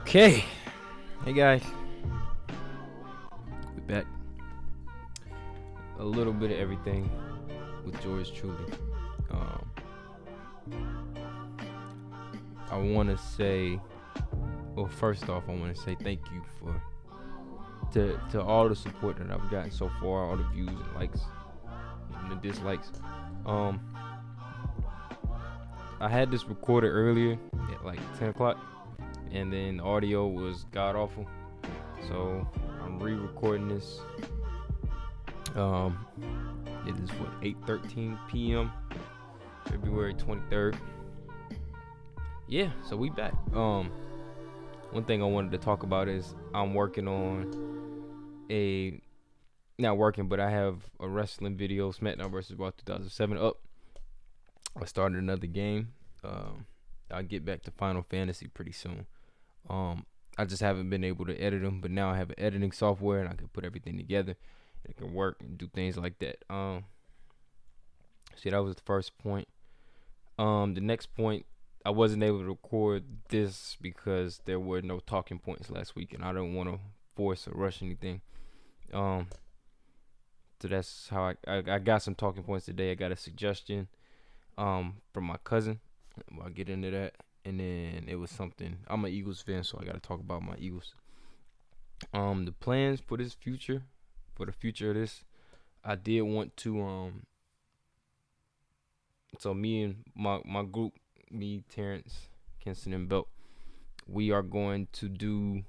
Okay. Hey guys. We back. A little bit of everything with George truly. I want to say, well, first off, I want to say thank you to all the support that I've gotten so far, all the views and likes, and the dislikes. I had this recorded earlier at like 10 o'clock, and then the audio was god awful, so I'm re-recording this. It is 8:13 p.m. February 23rd. Yeah, so we back. One thing I wanted to talk about is I'm working on not working, but I have a wrestling video, SmackDown vs. Raw 2007 up. I started another game. I'll get back to Final Fantasy pretty soon. I just haven't been able to edit them, but now I have an editing software and I can put everything together. It can work and do things like that. See, that was the first point. The next point, I wasn't able to record this because there were no talking points last week, and I don't want to force or rush anything. So that's how I got some talking points today. I got a suggestion from my cousin. I'll get into that. And then it was something. I'm an Eagles fan, so I got to talk about my Eagles. The plans for the future of this, I did want to so me and my group, me, Terrence, Kinston, and Belt, we are going to do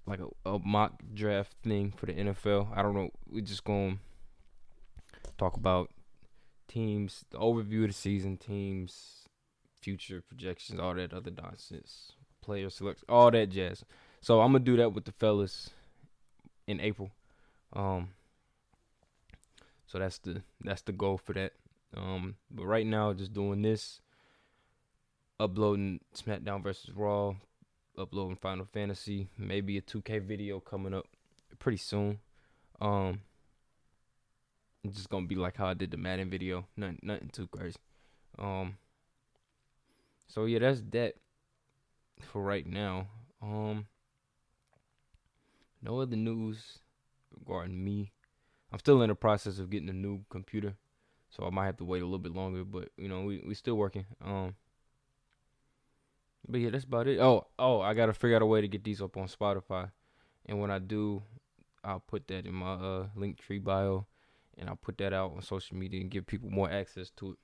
like a mock draft thing for the NFL. I don't know. We're just going to talk about teams, the overview of the season, teams, future projections, all that other nonsense, player selects, all that jazz. So I'm going to do that with the fellas in April. So that's the goal for that. But right now, just doing this, uploading SmackDown vs. Raw, uploading Final Fantasy, maybe a 2K video coming up pretty soon. It's just gonna be like how I did the Madden video, nothing too crazy. So yeah, that's that for right now. No other news regarding me. I'm still in the process of getting a new computer, so I might have to wait a little bit longer, but you know, we still working. But yeah, that's about it. Oh, I gotta figure out a way to get these up on Spotify, and when I do, I'll put that in my Linktree bio, and I'll put that out on social media and give people more access to it,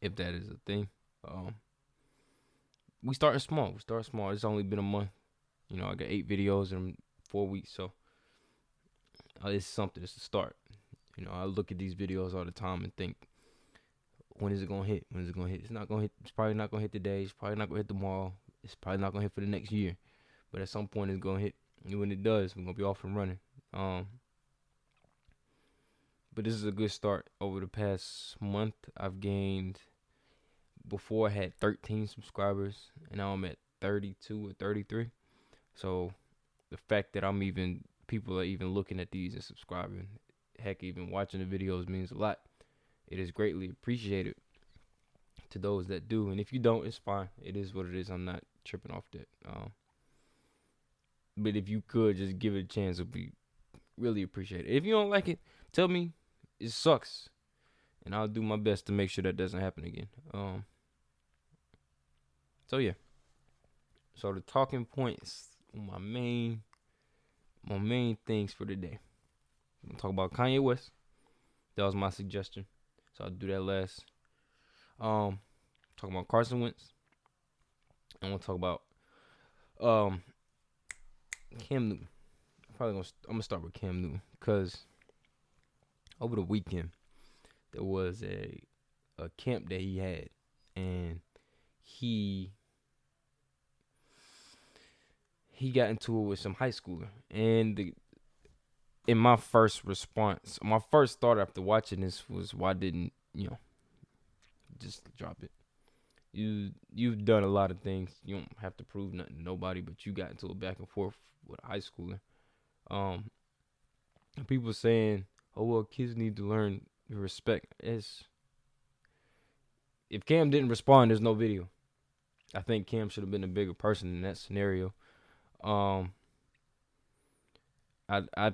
if that is a thing. We started small. It's only been a month. You know, I got 8 videos in 4 weeks, so it's something. It's a start. You know, I look at these videos all the time and think, when is it gonna hit? It's not gonna hit. It's probably not gonna hit today. It's probably not gonna hit tomorrow. It's probably not gonna hit for the next year. But at some point, it's gonna hit. And when it does, we're gonna be off and running. But this is a good start. Over the past month, I've gained. Before I had 13 subscribers, and now I'm at 32 or 33. So the fact that people are even looking at these and subscribing, heck, even watching the videos means a lot. It is greatly appreciated to those that do. And if you don't, it's fine. It is what it is. I'm not tripping off that. But if you could just give it a chance, it would be really appreciated. If you don't like it, tell me it sucks, and I'll do my best to make sure that doesn't happen again. So yeah. So the talking points, my main things for today. I'm gonna talk about Kanye West. That was my suggestion, so I'll do that last. Talking about Carson Wentz. I'm gonna talk about Cam Newton. I'm gonna start with Cam Newton because over the weekend there was a camp that he had, and he got into it with some high schooler. And in my first response, my first thought after watching this was, why didn't just drop it? You've done a lot of things. You don't have to prove nothing to nobody, but you got into a back and forth with a high schooler. People saying, oh well, kids need to learn respect. If Cam didn't respond, there's no video. I think Cam should have been a bigger person in that scenario. Um, I I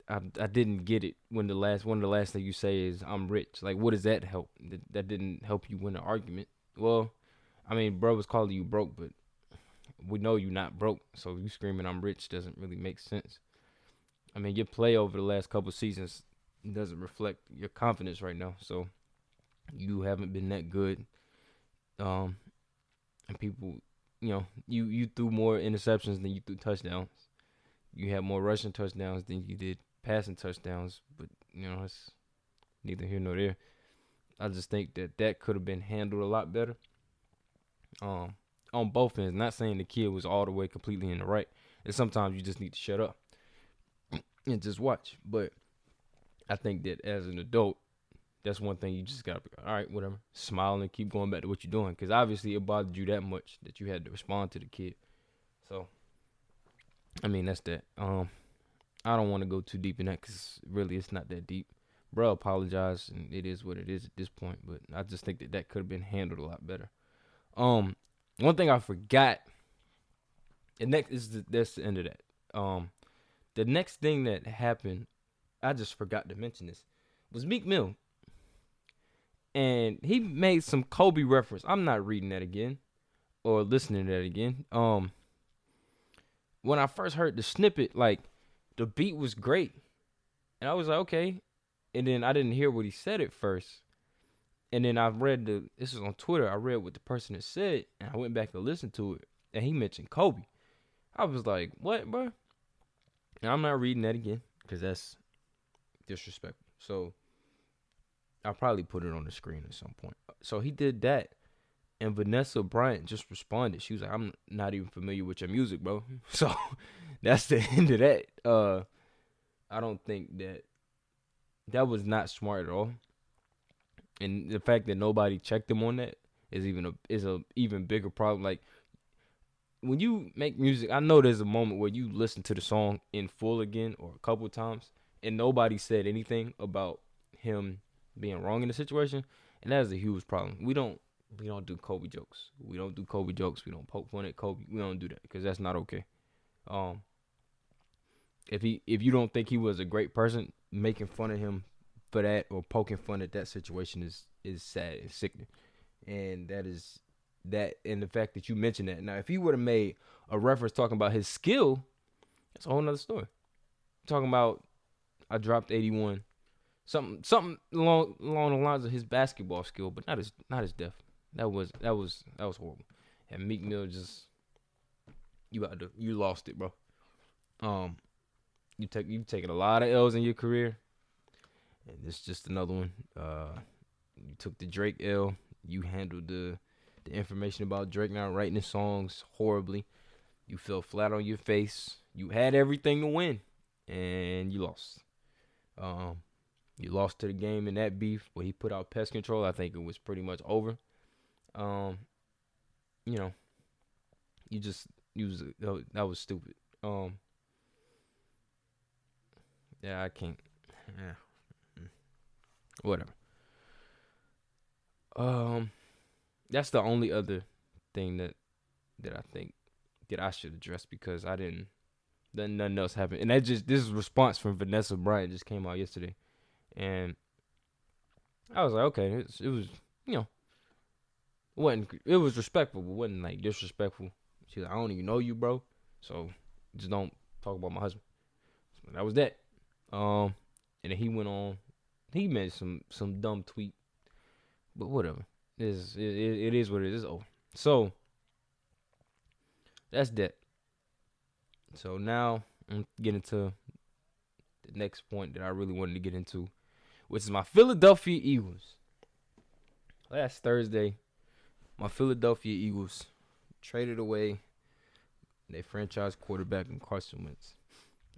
I didn't get it when the last one of the last thing you say is I'm rich. Like, what does that help? That didn't help you win the argument. Well, I mean, bro was calling you broke, but we know you not broke. So you screaming I'm rich doesn't really make sense. I mean, your play over the last couple seasons doesn't reflect your confidence right now. So you haven't been that good. Um, and people, you threw more interceptions than you threw touchdowns. You had more rushing touchdowns than you did passing touchdowns. But it's neither here nor there. I just think that could have been handled a lot better. Um, on both ends. Not saying the kid was all the way completely in the right. And sometimes you just need to shut up and just watch. But I think that as an adult, that's one thing you just gotta be all right, whatever. Smile and keep going back to what you're doing, because obviously it bothered you that much that you had to respond to the kid. So, I mean, that's that. I don't want to go too deep in that because really it's not that deep. Bro, apologize, and it is what it is at this point. But I just think that could have been handled a lot better. One thing I forgot, and that's the end of that. The next thing that happened, I just forgot to mention this, was Meek Mill. And he made some Kobe reference. I'm not reading that again or listening to that again. When I first heard the snippet, like, the beat was great. And I was like, okay. And then I didn't hear what he said at first. And then I read this was on Twitter. I read what the person had said, and I went back to listen to it. And he mentioned Kobe. I was like, what, bro? And I'm not reading that again because that's disrespectful. So I'll probably put it on the screen at some point. So he did that, and Vanessa Bryant just responded. She was like, I'm not even familiar with your music, bro. So that's the end of that. I don't think that was not smart at all. And the fact that nobody checked him on that is a even bigger problem. Like, when you make music, I know there's a moment where you listen to the song in full again or a couple times, and nobody said anything about him being wrong in the situation, and that is a huge problem. We don't do Kobe jokes. We don't do Kobe jokes. We don't poke fun at Kobe. We don't do that because that's not okay. If you don't think he was a great person, making fun of him for that or poking fun at that situation is sad and sickening, and and the fact that you mentioned that. Now, if he would have made a reference talking about his skill, that's a whole nother story. Talking about I dropped 81. Something along the lines of his basketball skill, but not his death. That was horrible. And Meek Mill just you lost it, bro. You've taken a lot of L's in your career, and this is just another one. You took the Drake L. You handled the information about Drake not writing his songs horribly. You fell flat on your face. You had everything to win, and you lost. You lost to the game in that beef where he put out Pest Control. I think it was pretty much over. That was stupid. Yeah, I can't. Yeah, whatever. That's the only other thing that I think that I should address because I didn't. Then nothing else happened, and this is a response from Vanessa Bryant just came out yesterday. And I was like, okay, it was, it was respectful, but wasn't like disrespectful. She was like, I don't even know you, bro. So just don't talk about my husband. So that was that. And then he went on. He made some dumb tweet, but whatever. It is what it is. Oh, so that's that. So now I'm getting to the next point that I really wanted to get into, which is my Philadelphia Eagles. Last Thursday, my Philadelphia Eagles traded away their franchise quarterback in Carson Wentz.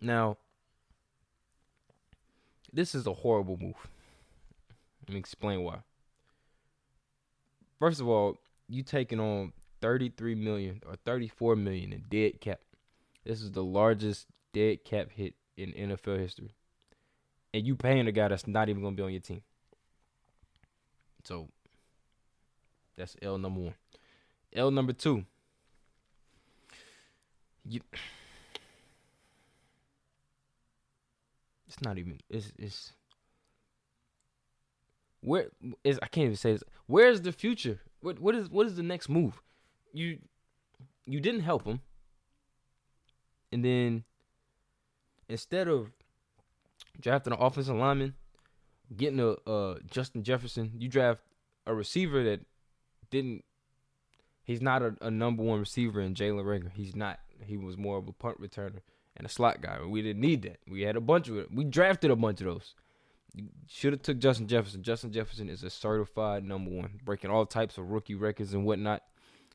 Now, this is a horrible move. Let me explain why. First of all, you taking on $33 million or $34 million in dead cap. This is the largest dead cap hit in NFL history. And you paying a guy that's not even going to be on your team. So, that's L number one. L number 2. You, it's not even. It's where is I can't even say this. Where's the future? What is the next move? You you didn't help him, and then instead of drafting an offensive lineman, getting a Justin Jefferson, you draft a receiver that didn't. He's not a number one receiver in Jalen Rager. He's not. He was more of a punt returner and a slot guy. We didn't need that. We had a bunch of it. We drafted a bunch of those. You should have took Justin Jefferson. Justin Jefferson is a certified number one, breaking all types of rookie records and whatnot.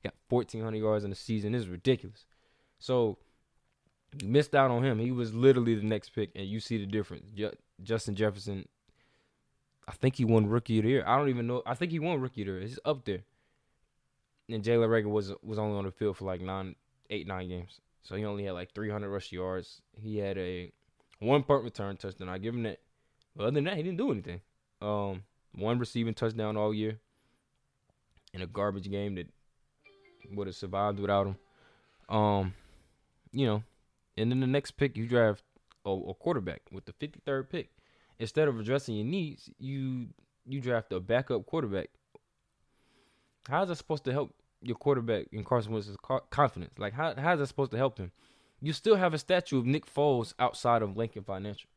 Got 1,400 yards in the season. This is ridiculous. So you missed out on him. He was literally the next pick, and you see the difference. Justin Jefferson, I think he won Rookie of the Year. I don't even know. I think he won Rookie of the Year. He's up there. And Jalen Rager was only on the field for like 9 games. So he only had like 300 rush yards. He had a 1 punt return touchdown. I give him that. But other than that, he didn't do anything. 1 receiving touchdown all year in a garbage game that would have survived without him. And then the next pick, you draft a quarterback with the 53rd pick. Instead of addressing your needs, you draft a backup quarterback. How is that supposed to help your quarterback in Carson Wentz's confidence? Like, how is that supposed to help him? You still have a statue of Nick Foles outside of Lincoln Financial.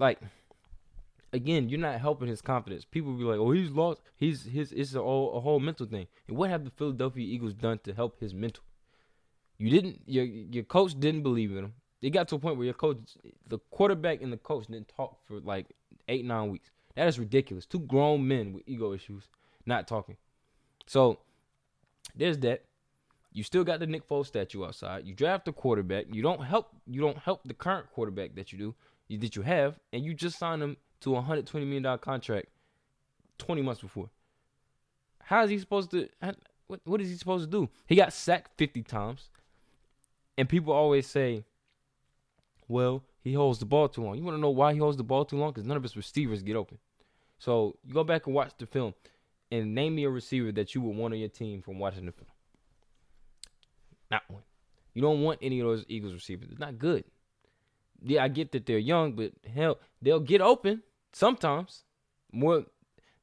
Like, again, you're not helping his confidence. People be like, "Oh, he's lost. It's a whole mental thing." And what have the Philadelphia Eagles done to help his mental? You didn't. Your coach didn't believe in him. It got to a point where the quarterback and the coach didn't talk for like 8-9 weeks. That is ridiculous. 2 grown men with ego issues not talking. So there's that. You still got the Nick Foles statue outside. You draft the quarterback. You don't help the current quarterback that you have, and you just signed him to a $120 million contract 20 months before. How is he supposed to? What is he supposed to do? He got sacked 50 times, and people always say, "Well, he holds the ball too long." You want to know why he holds the ball too long? Because none of his receivers get open. So you go back and watch the film, and name me a receiver that you would want on your team from watching the film. Not one. You don't want any of those Eagles receivers. It's not good. Yeah, I get that they're young, but hell, they'll get open sometimes. More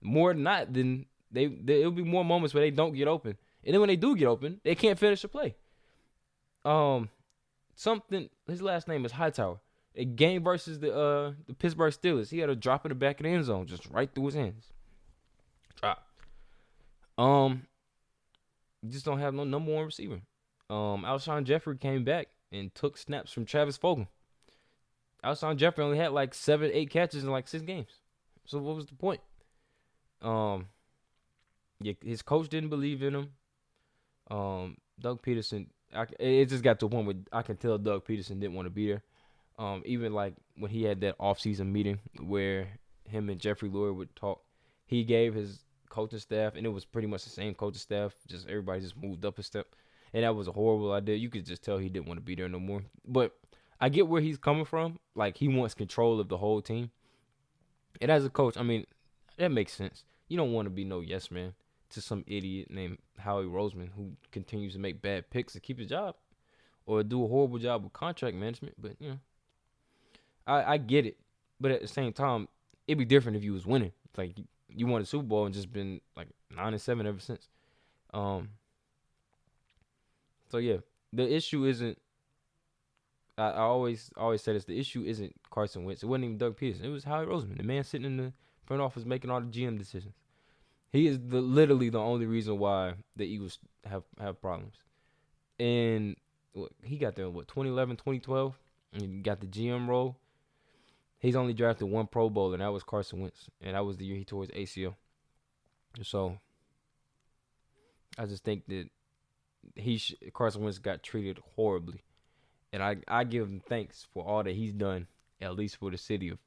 than not, then there'll be more moments where they don't get open, and then when they do get open, they can't finish the play. His last name is Hightower. A game versus the Pittsburgh Steelers, he had a drop in the back of the end zone, just right through his hands. Drop. You just don't have no number one receiver. Alshon Jeffrey came back and took snaps from Travis Fulgham. Alshon Jeffrey only had like 7-8 catches in like 6 games. So what was the point? His coach didn't believe in him. Doug Peterson, it just got to a point where I can tell Doug Peterson didn't want to be there. Even like when he had that offseason meeting where him and Jeffrey Lurie would talk, he gave his coaching staff, and it was pretty much the same coaching staff, just everybody just moved up a step. And that was a horrible idea. You could just tell he didn't want to be there no more. But I get where he's coming from. Like, he wants control of the whole team. And as a coach, I mean, that makes sense. You don't want to be no yes man to some idiot named Howie Roseman who continues to make bad picks to keep his job or do a horrible job with contract management. But, I get it. But at the same time, it'd be different if you was winning. It's like you won a Super Bowl and just been like 9-7 ever since. So yeah, the issue isn't. I always say this. The issue isn't Carson Wentz. It wasn't even Doug Peterson. It was Howie Roseman, the man sitting in the front office making all the GM decisions. He is literally the only reason why the Eagles have problems. And he got there in 2011, 2012, and he got the GM role. He's only drafted 1 Pro Bowler, and that was Carson Wentz, and that was the year he tore his ACL. So I just think that Carson Wentz got treated horribly. And I give him thanks for all that he's done, at least for the city of.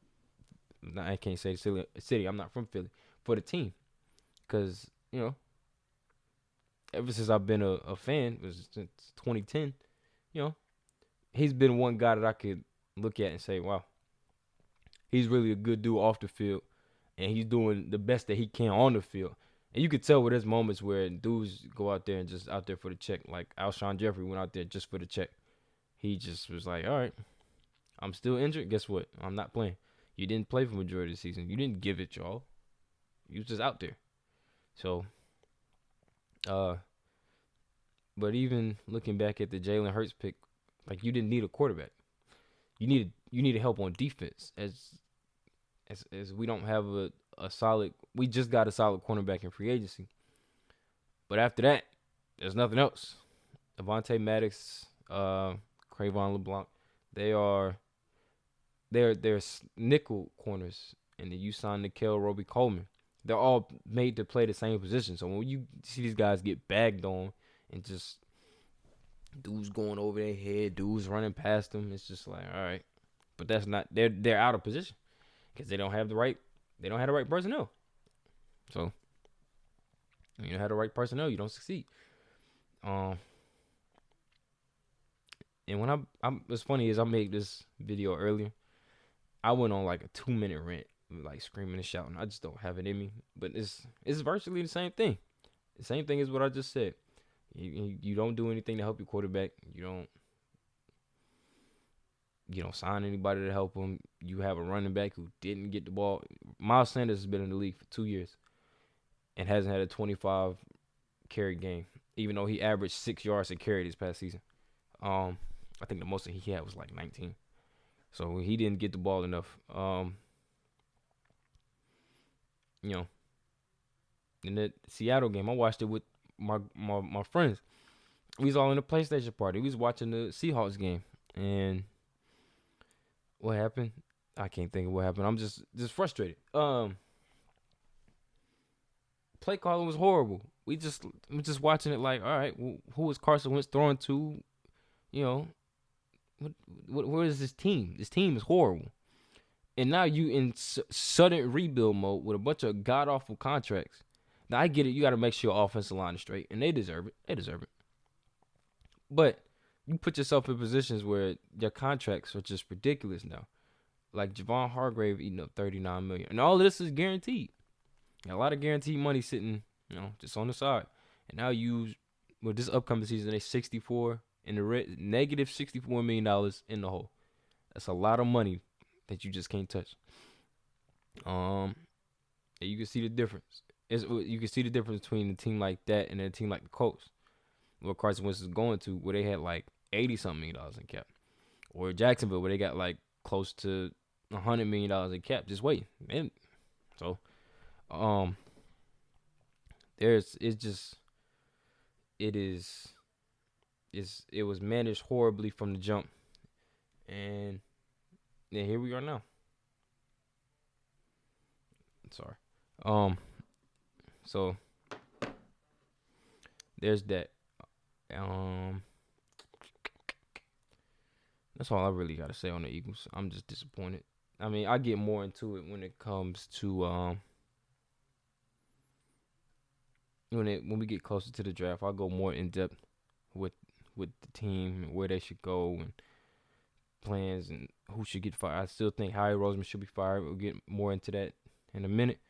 I can't say the city. I'm not from Philly. For the team, because ever since I've been a fan, it was since 2010. He's been one guy that I could look at and say, wow, he's really a good dude off the field, and he's doing the best that he can on the field. And you could tell with there's moments where dudes go out there and just out there for the check. Like Alshon Jeffrey went out there just for the check. He just was like, all right, I'm still injured. Guess what? I'm not playing. You didn't play for majority of the season. You didn't give it y'all. You was just out there. So, uh, but even looking back at the Jalen Hurts pick, like you didn't need a quarterback. You needed help on defense. As we don't have a solid. We just got a solid cornerback in free agency. But after that, there's nothing else. Avonte Maddox, Cravon LeBlanc, they are they're nickel corners, and then you signed Nikel Roby Coleman. They're all made to play the same position. So when you see these guys get bagged on and just dudes going over their head, dudes running past them, it's just like, all right. But that's not they're out of position because they don't have the right personnel. So when you don't have the right personnel, you don't succeed. And when I'm what's funny is I made this video earlier. I went on like a 2-minute rant, like screaming and shouting. I just don't have it in me. But it's virtually the same thing. The same thing as what I just said. You don't do anything to help your quarterback. You don't sign anybody to help him. You have a running back who didn't get the ball. Miles Sanders has been in the league for 2 years and hasn't had a 25 carry game, even though he averaged 6 yards a carry this past season. I think the most that he had was like 19. So he didn't get the ball enough. In the Seattle game, I watched it with my friends. We was all in a PlayStation party. We was watching the Seahawks game, and what happened? I can't think of what happened. I'm just frustrated. Play calling was horrible. We're just watching it like, all right, who is Carson Wentz throwing to? You know, where is this team? This team is horrible. And now you in sudden rebuild mode with a bunch of god awful contracts. Now I get it. You got to make sure your offensive line is straight, and they deserve it. But you put yourself in positions where your contracts are just ridiculous now. Like Javon Hargrave eating up $39 million, and all of this is guaranteed. A lot of guaranteed money sitting, just on the side. And now with this upcoming season, they 64 in the red, negative $64 million in the hole. That's a lot of money that you just can't touch. And you can see the difference. You can see the difference between a team like that and a team like the Colts, where Carson Wentz is going to, where they had like $80-something million in cap, or Jacksonville, where they got like close to $100 million in cap just waiting. And so, it was managed horribly from the jump, and then here we are now. Sorry. So there's that. That's all I really gotta say on the Eagles. I'm just disappointed. I mean, I get more into it when it comes to when we get closer to the draft. I'll go more in depth with the team and where they should go and plans and who should get fired. I still think Howie Roseman should be fired. We'll get more into that in a minute.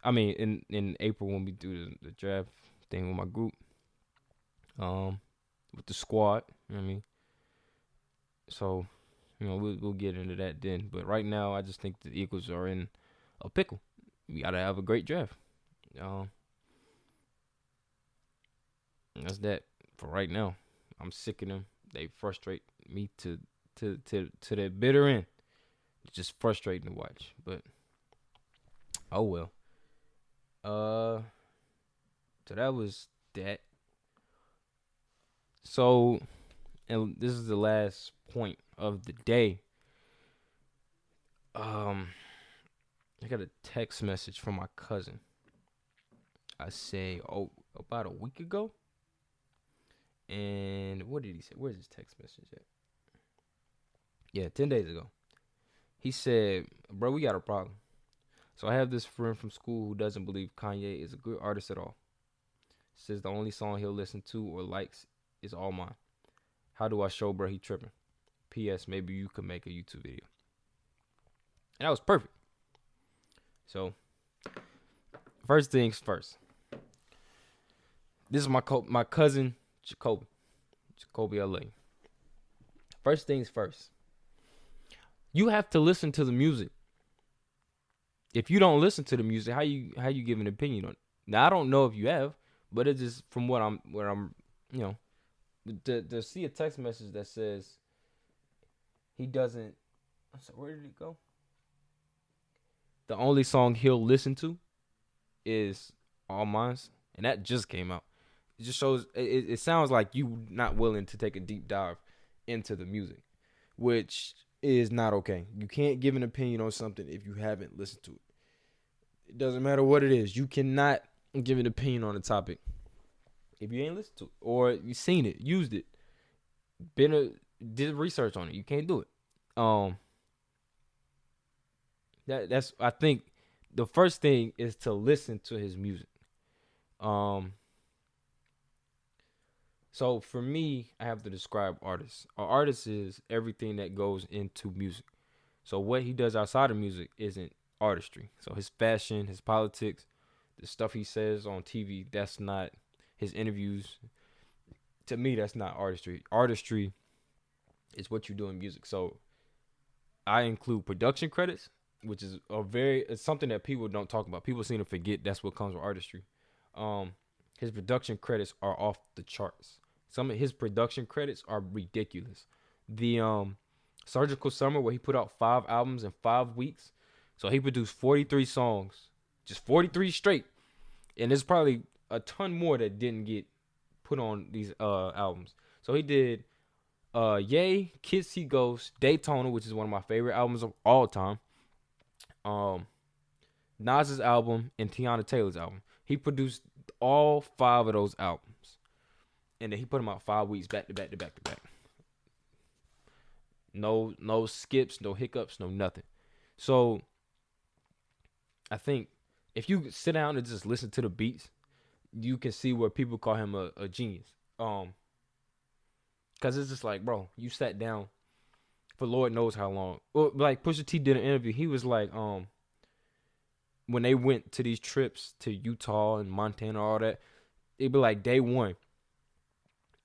I mean, in April when we do the draft thing with my group, with the squad. You know what I mean? So, we'll get into that then. But right now, I just think the Eagles are in a pickle. We gotta have a great draft. That's that for right now. I'm sick of them. They frustrate me to the bitter end. It's just frustrating to watch. But oh well. So that was that. So, and this is the last point of the day. I got a text message from my cousin. I say, about a week ago. And what did he say? Where's his text message at? Yeah, 10 days ago. He said, bro, we got a problem. So I have this friend from school who doesn't believe Kanye is a good artist at all. Says the only song he'll listen to or likes is All Mine. How do I show bro he tripping? P.S. Maybe you could make a YouTube video. And that was perfect. So, first things first. This is my cousin Jacoby LA. First things first. You have to listen to the music. If you don't listen to the music, how you give an opinion on it? Now I don't know if you have, but it's just from what I'm you know to see a text message that says he doesn't. So where did it go? The only song he'll listen to is All Mines, and that just came out. It just shows. It sounds like you not willing to take a deep dive into the music, which is not okay. You can't give an opinion on something if you haven't listened to it. It doesn't matter what it is. You cannot give an opinion on a topic if you ain't listened to it or you seen it, used it, did research on it. You can't do it. Um, that's I think the first thing is to listen to his music. Um, so for me, I have to describe artists. An artist is everything that goes into music. So what he does outside of music isn't artistry. So his fashion, his politics, the stuff he says on TV, that's not his interviews. To me, that's not artistry. Artistry is what you do in music. So I include production credits, which is it's something that people don't talk about. People seem to forget that's what comes with artistry. Um, his production credits are off the charts. Some of his production credits are ridiculous. The Surgical Summer, where he put out 5 albums in 5 weeks, so he produced 43 songs, just 43 straight, and there's probably a ton more that didn't get put on these albums. So he did Yay, Kids See Ghosts, Daytona, which is one of my favorite albums of all time. Nas's album and Tiana Taylor's album. He produced all 5 of those albums, and then he put them out 5 weeks back to back to back to back. No skips, no hiccups, no nothing. So I think if you sit down and just listen to the beats, you can see where people call him a genius. Cause it's just like, bro, you sat down for Lord knows how long. Well, like Pusha T did an interview. He was like, when they went to these trips to Utah and Montana, all that, it'd be like day 1,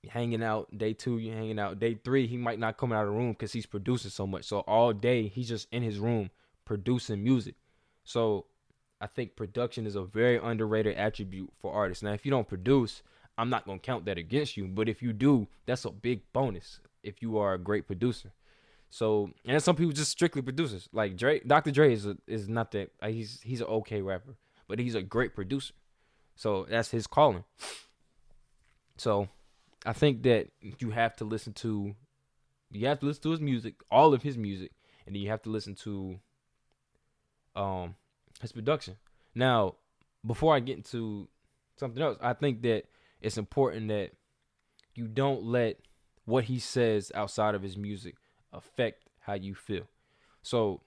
hanging out. Day 2, you hanging out. Day 3, he might not come out of the room because he's producing so much. So all day he's just in his room producing music. So I think production is a very underrated attribute for artists. Now, if you don't produce, I'm not gonna count that against you. But if you do, that's a big bonus if you are a great producer. So, and some people just strictly producers. Like Dr. Dre is not that. He's an okay rapper, but he's a great producer. So that's his calling. So I think that you have to listen to his music, all of his music, and then you have to listen to his production. Now, before I get into something else, I think that it's important that you don't let what he says outside of his music affect how you feel. So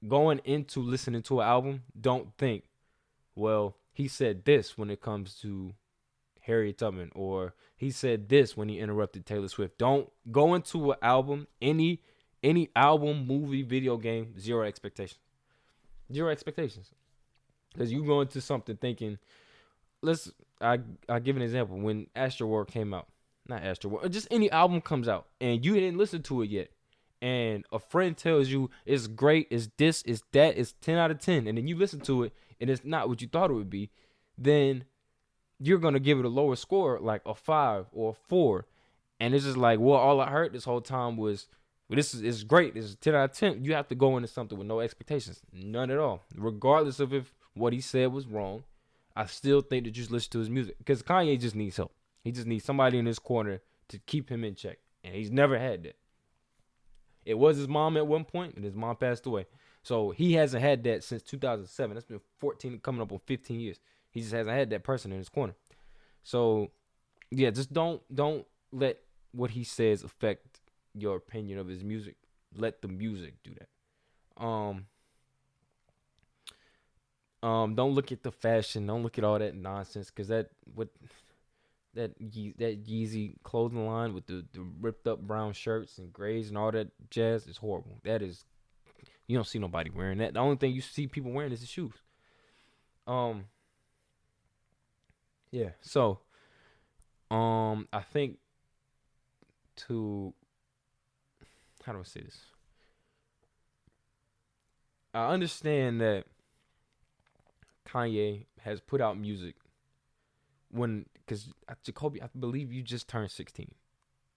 going into listening to an album, don't think, well, he said this when it comes to Harriet Tubman, or he said this when he interrupted Taylor Swift. Don't go into an album, any album, movie, video game, zero expectations. Zero expectations. Because you go into something thinking, I give an example. When Astroworld came out, not Astroworld, just any album comes out, and you didn't listen to it yet, and a friend tells you it's great, it's this, it's that, it's 10 out of 10, and then you listen to it, and it's not what you thought it would be, then you're going to give it a lower score, like a 5 or a 4, and it's just like, well, all I heard this whole time was, well, it's great, this is 10 out of 10. You have to go into something with no expectations, none at all, regardless of if what he said was wrong. I still think that you should listen to his music, because Kanye just needs help. He just needs somebody in his corner to keep him in check, and he's never had that. It was his mom at one point, and his mom passed away. So he hasn't had that since 2007. That's been 14, coming up on 15 years. He just hasn't had that person in his corner. So, yeah, just don't let what he says affect your opinion of his music. Let the music do that. Don't look at the fashion. Don't look at all that nonsense, because that Yeezy clothing line with the ripped up brown shirts and grays and all that jazz is horrible. That is, you don't see nobody wearing that. The only thing you see people wearing is the shoes. Yeah. So I think to how do I say this? I understand that Kanye has put out music because Jacoby, I believe you just turned 16.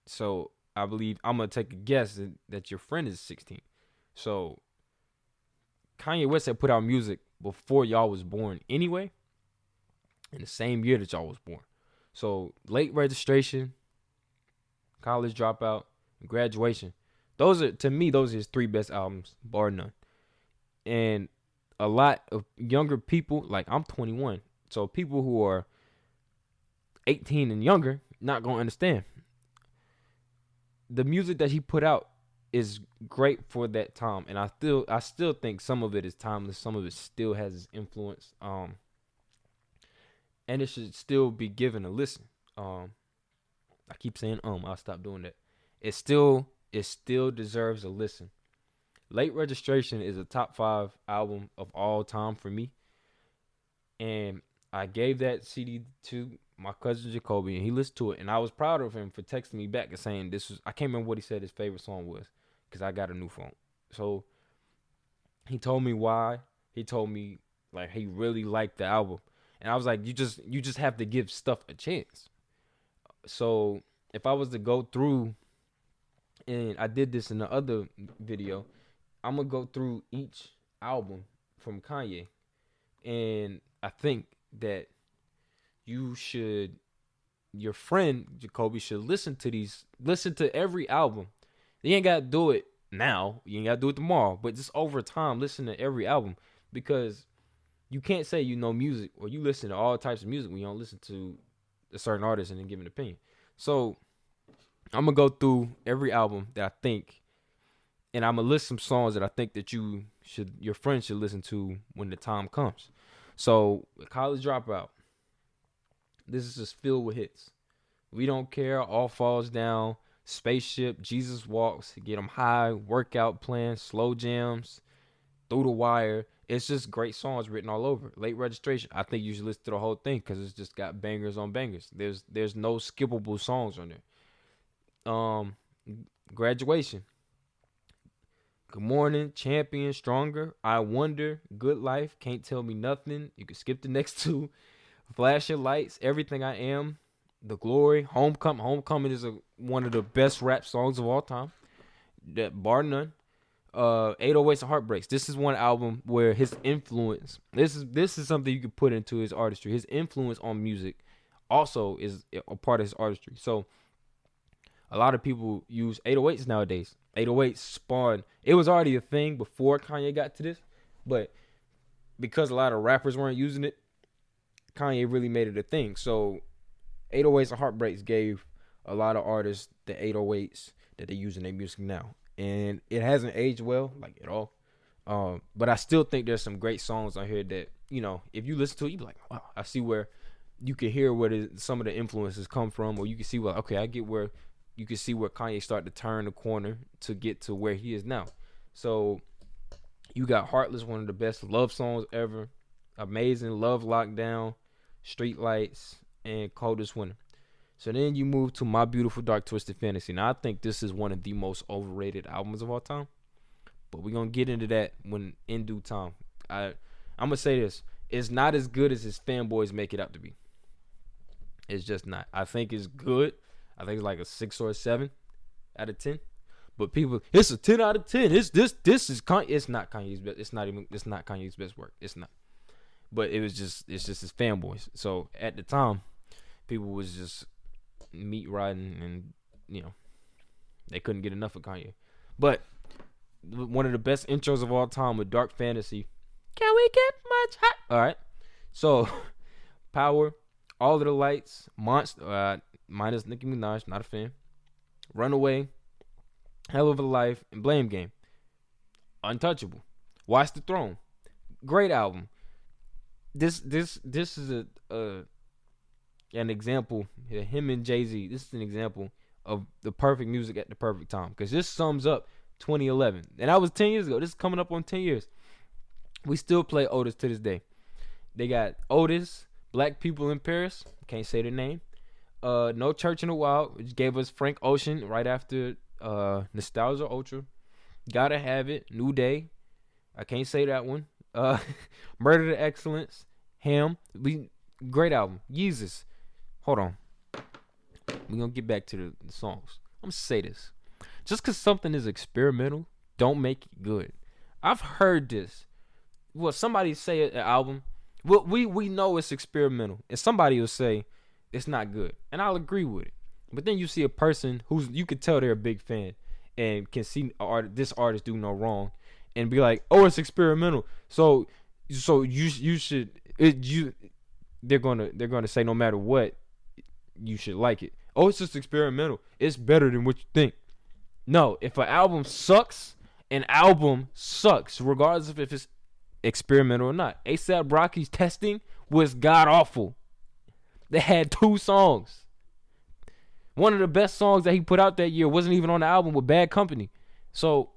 So I believe I'm gonna take a guess that your friend is 16. So Kanye West had put out music before y'all was born anyway, in the same year that y'all was born. So late registration, college dropout, and graduation. Those are his three best albums, bar none. And a lot of younger people, like I'm 21, so people who are 18 and younger not gonna understand. The music that he put out is great for that time, and I still think some of it is timeless. Some of it still has its influence. And it should still be given a listen. I keep saying I'll stop doing that. It still deserves a listen. Late Registration is a top 5 album of all time for me, and I gave that CD to my cousin Jacoby, and he listened to it, and I was proud of him for texting me back and saying this was. I can't remember what he said his favorite song was, because I got a new phone. So he told me why. He told me like he really liked the album, and I was like, you just have to give stuff a chance. So if I was to go through, and I did this in the other video, I'm gonna go through each album from Kanye, and I think that your friend Jacoby should listen to every album. You ain't gotta do it now, you ain't gotta do it tomorrow, but just over time, listen to every album, because you can't say you know music or you listen to all types of music when you don't listen to a certain artist and then give an opinion. So I'm gonna go through every album that I think, and I'm gonna list some songs that I think that your friends should listen to when the time comes. So College Dropout, this is just filled with hits. We Don't Care, All Falls Down, Spaceship, Jesus Walks, Get 'Em High, Workout Plan, Slow Jams, Through the Wire. It's just great songs written all over. Late Registration, I think you should listen to the whole thing because it's just got bangers on bangers. There's no skippable songs on there. Graduation, Good Morning, Champion, Stronger, I Wonder, Good Life, Can't Tell Me Nothing. You can skip the next two. Flash Your Lights, Everything I Am, The Glory, Homecoming. Homecoming is one of the best rap songs of all time, that bar none. 808s and Heartbreaks. This is one album where his influence. This is something you could put into his artistry. His influence on music also is a part of his artistry. So a lot of people use 808s nowadays. 808s spawned. It was already a thing before Kanye got to this, but because a lot of rappers weren't using it, Kanye really made it a thing. So 808s and Heartbreaks gave a lot of artists the 808s that they use in their music now. And it hasn't aged well, like at all. But I still think there's some great songs on here that, if you listen to it, you be like, wow, I see where you can hear where some of the influences come from, or you can see, well, okay, I get where you can see where Kanye started to turn the corner to get to where he is now. So you got Heartless, one of the best love songs ever. Amazing, Love Lockdown, Street Lights, and Coldest Winter. So then you move to My Beautiful Dark Twisted Fantasy. Now I think this is one of the most overrated albums of all time, but we're gonna get into that when in due time. I'm gonna say this: it's not as good as his fanboys make it out to be. It's just not. I think it's good. I think it's like a 6 or a 7 out of 10. But people, it's a 10 out of 10. This is Kanye. It's not Kanye's best. It's not Kanye's best work. It's not. But it's just his fanboys. So at the time, people was just meat riding, and they couldn't get enough of Kanye. But one of the best intros of all time with Dark Fantasy. Can we get much hot? All right. So Power, All of the Lights, Monster, minus Nicki Minaj, not a fan. Runaway, Hell of a Life, and Blame Game. Untouchable. Watch the Throne. Great album. This is an example. Him and Jay-Z. This is an example of the perfect music at the perfect time, because this sums up 2011, and that was 10 years ago. This is coming up on 10 years. We still play Otis to this day. They got Otis, Black People in Paris. Can't say the name. No Church in the Wild, which gave us Frank Ocean right after Nostalgia Ultra. Gotta Have It, New Day. I can't say that one. Uh, Murder to Excellence, Him. Great album. Yeezus. Hold on. We're gonna get back to the songs. I'm gonna say this. Just cause something is experimental, don't make it good. I've heard this. Well, somebody say an album. Well, we know it's experimental, and somebody will say it's not good, and I'll agree with it. But then you see a person who's you could tell they're a big fan and can see this artist do no wrong, and be like, oh, it's experimental. So you should they're gonna say no matter what you should like it. Oh, it's just experimental. It's better than what you think. No, if an album sucks regardless of if it's experimental or not. A$AP Rocky's Testing was god awful. They had 2 songs. One of the best songs that he put out that year wasn't even on the album with Bad Company. So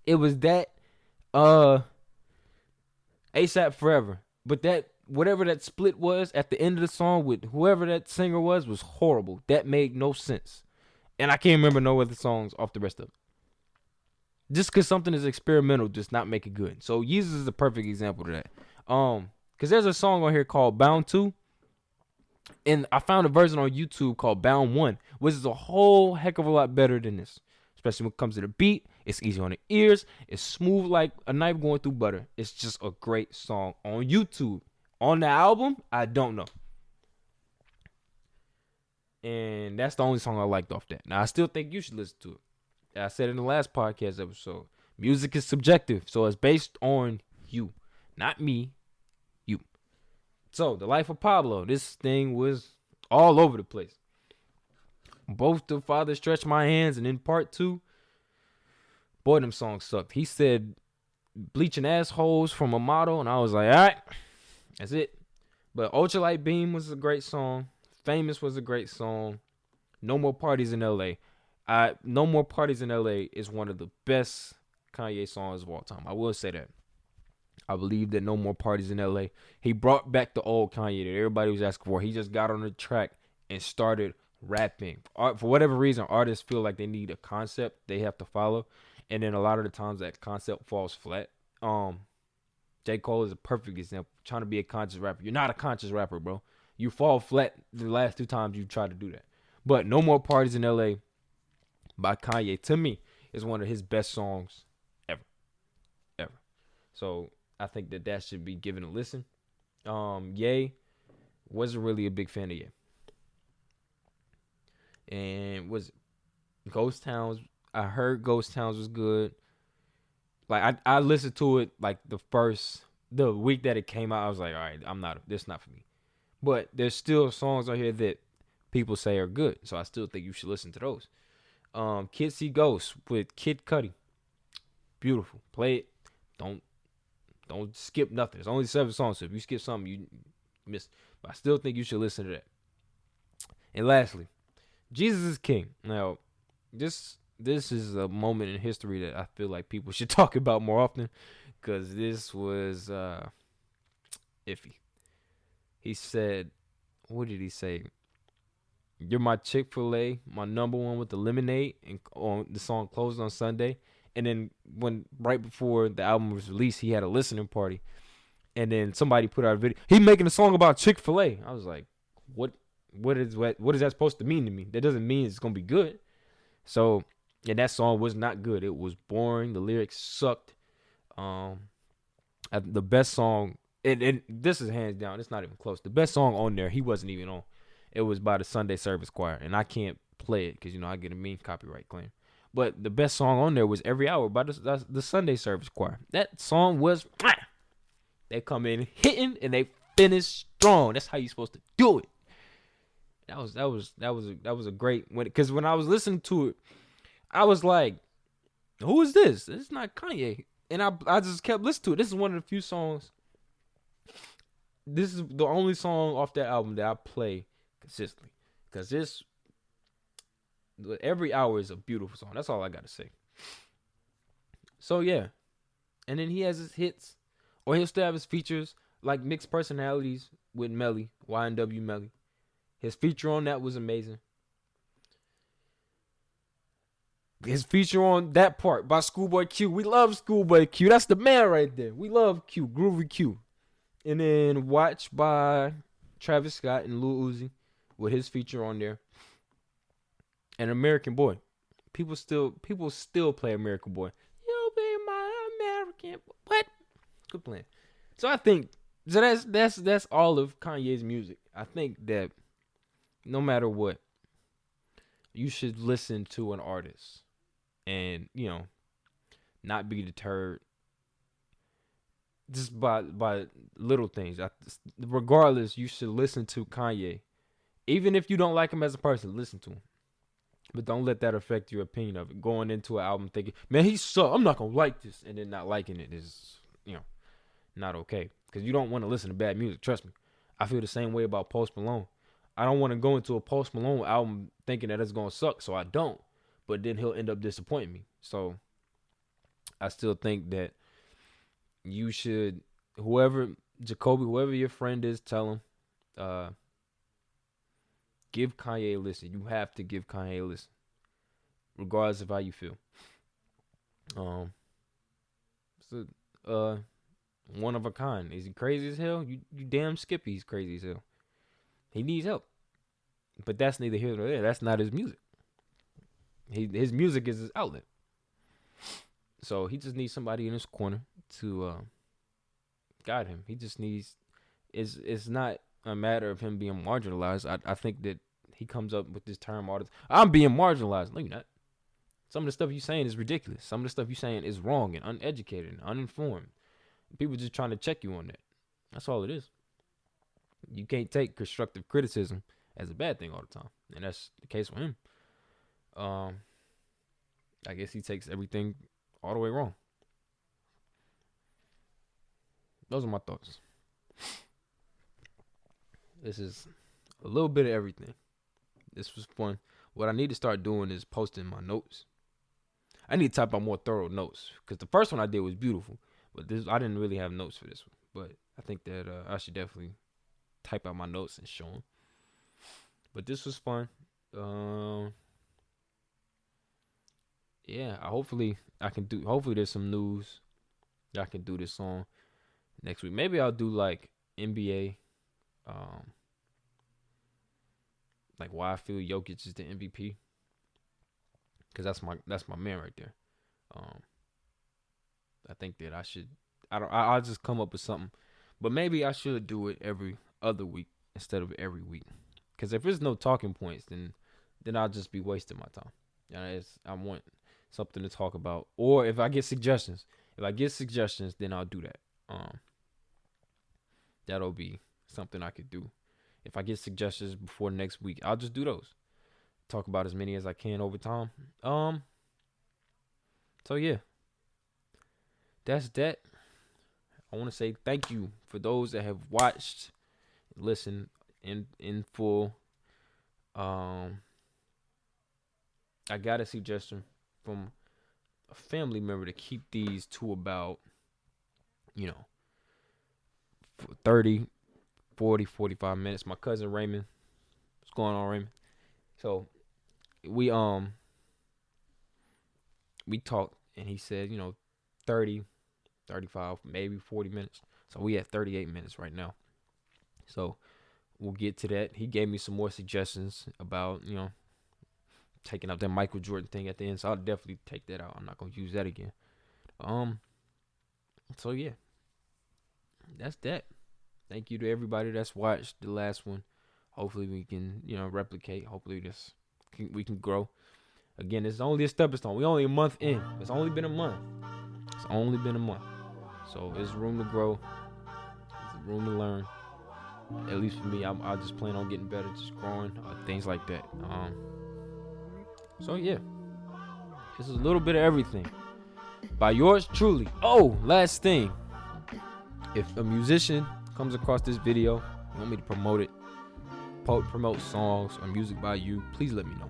it was that A$AP Forever. But that whatever that split was at the end of the song with whoever that singer was horrible. That made no sense. And I can't remember no other songs off the rest of it. Just because something is experimental does not make it good. So Yeezus is a perfect example of that. Because there's a song on here called Bound 2. And I found a version on YouTube called Bound 1, which is a whole heck of a lot better than this. Especially when it comes to the beat. It's easy on the ears. It's smooth like a knife going through butter. It's just a great song on YouTube. On the album, I don't know. And that's the only song I liked off that. Now, I still think you should listen to it. I said in the last podcast episode, music is subjective, so it's based on you, not me, you. So, The Life of Pablo, this thing was all over the place. Both the Father Stretch My Hands and in part 2, boy, them songs sucked. He said, bleaching assholes from a motto, and I was like, all right, that's it. But Ultralight Beam was a great song. Famous was a great song. No More Parties in L.A. No More Parties in LA is one of the best Kanye songs of all time. I will say that. I believe that No More Parties in LA. He brought back the old Kanye that everybody was asking for. He just got on the track and started rapping. For whatever reason, artists feel like they need a concept they have to follow. And then a lot of the times that concept falls flat. J. Cole is a perfect example. Trying to be a conscious rapper. You're not a conscious rapper, bro. You fall flat the last 2 times you try to do that. But No More Parties in LA by Kanye, to me, is one of his best songs ever. So I think that should be given a listen. Ye, wasn't really a big fan of Ye. And was Ghost Towns. I heard Ghost Towns was good. Like I listened to it like the week that it came out. I was like, all right, this not for me. But there's still songs on here that people say are good. So I still think you should listen to those. Kids See Ghosts with Kid Cudi. Beautiful. Play it. Don't skip nothing. It's only 7 songs, so if you skip something, you miss. But I still think you should listen to that. And lastly, Jesus is King. Now, this is a moment in history that I feel like people should talk about more often, because this was iffy. He said, what did he say? You're my Chick-fil-A, my number one with the lemonade, and on the song Closed on Sunday. And then right before the album was released, he had a listening party. And then somebody put out a video. He making a song about Chick-fil-A. I was like, what is that supposed to mean to me? That doesn't mean it's gonna be good. So, and that song was not good. It was boring. The lyrics sucked. The best song, and this is hands down, it's not even close. The best song on there, he wasn't even on. It was by the Sunday Service Choir, and I can't play it because I get a mean copyright claim. But the best song on there was Every Hour by the Sunday Service Choir. That song was, they come in hitting and they finish strong. That's how you're supposed to do it. That was a great because when I was listening to it, I was like, who is this? This is not Kanye. And I just kept listening to it. This is one of the few songs. This is the only song off that album that I play consistently. Because Every Hour is a beautiful song. That's all I got to say. So, yeah. And then he has his hits. Or he'll still have his features like Mixed Personalities with Melly, YNW Melly. His feature on that was amazing. His feature on that part by Schoolboy Q. We love Schoolboy Q. That's the man right there. We love Q. Groovy Q. And then Watch by Travis Scott and Lil Uzi with his feature on there. And American Boy. People still play American Boy. You'll be my American Boy. What? Good plan. So I think that's all of Kanye's music. I think that no matter what, you should listen to an artist and, not be deterred just by little things. Regardless, you should listen to Kanye. Even if you don't like him as a person, listen to him. But don't let that affect your opinion of it. Going into an album thinking, man, he sucks, I'm not going to like this. And then not liking it is, not okay. Because you don't want to listen to bad music. Trust me. I feel the same way about Post Malone. I don't want to go into a Post Malone album thinking that it's going to suck, so I don't. But then he'll end up disappointing me. So I still think that you should, whoever your friend is, tell him, give Kanye a listen. You have to give Kanye a listen, regardless of how you feel. One of a kind. Is he crazy as hell? You damn Skippy, he's crazy as hell. He needs help. But that's neither here nor there. That's not his music. His music is his outlet. So he just needs somebody in his corner to guide him. He just needs. It's not a matter of him being marginalized. I think that he comes up with this term all the time. I'm being marginalized. No, you're not. Some of the stuff you're saying is ridiculous. Some of the stuff you're saying is wrong and uneducated and uninformed. People just trying to check you on that. That's all it is. You can't take constructive criticism as a bad thing all the time. And that's the case with him. I guess he takes everything all the way wrong. Those are my thoughts. This is a little bit of everything. This was fun. What I need to start doing is posting my notes. I need to type out more thorough notes. Because the first one I did was beautiful. But I didn't really have notes for this one. But I think that I should definitely type out my notes and show them. But this was fun. Yeah, hopefully there's some news that I can do this on next week. Maybe I'll do like NBA, like why I feel Jokic is the MVP, because that's my man right there. I think that I'll just come up with something, but maybe I should do it every other week instead of every week, because if there's no talking points, then I'll just be wasting my time. I want something to talk about, or if I get suggestions, then I'll do that. That'll be something I could do. If I get suggestions before next week, I'll just do those. Talk about as many as I can over time. So yeah, that's that. I want to say thank you for those that have watched, listened in full. I got a suggestion from a family member to keep these to about, 30, 40, 45 minutes. My cousin Raymond. What's going on, Raymond? So we talked, and he said, 30, 35, maybe 40 minutes. So we at 38 minutes right now. So we'll get to that. He gave me some more suggestions about, taking out that Michael Jordan thing at the end. So I'll definitely take that out. I'm not going to use that again. So yeah, that's that. Thank you to everybody that's watched the last one. Hopefully we can, replicate. Hopefully we can grow. Again, it's only a stepping stone. We only a month in. It's only been a month. So there's room to grow. There's room to learn. At least for me, I just plan on getting better, just growing, things like that. So yeah, this is a little bit of everything by yours truly. Oh, last thing, if a musician comes across this video, you want me to promote it, promote songs or music by you, please let me know.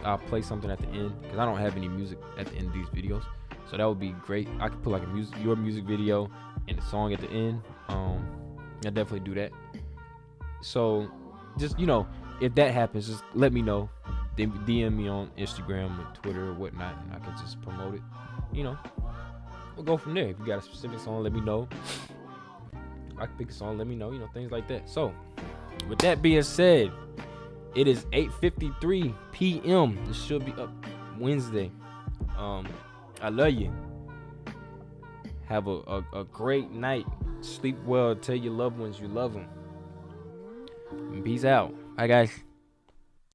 I'll play something at the end, because I don't have any music at the end of these videos, so that would be great. I could put like your music video and a song at the end. I'll definitely do that. So just, if that happens, just let me know. Then DM me on Instagram or Twitter or whatnot, and I can just promote it. We'll go from there. If you got a specific song, let me know. I can pick a song, let me know. Things like that. So, with that being said, it is 8:53 p.m. This should be up Wednesday. I love you. Have a great night. Sleep well. Tell your loved ones you love them. And peace out. Bye, guys.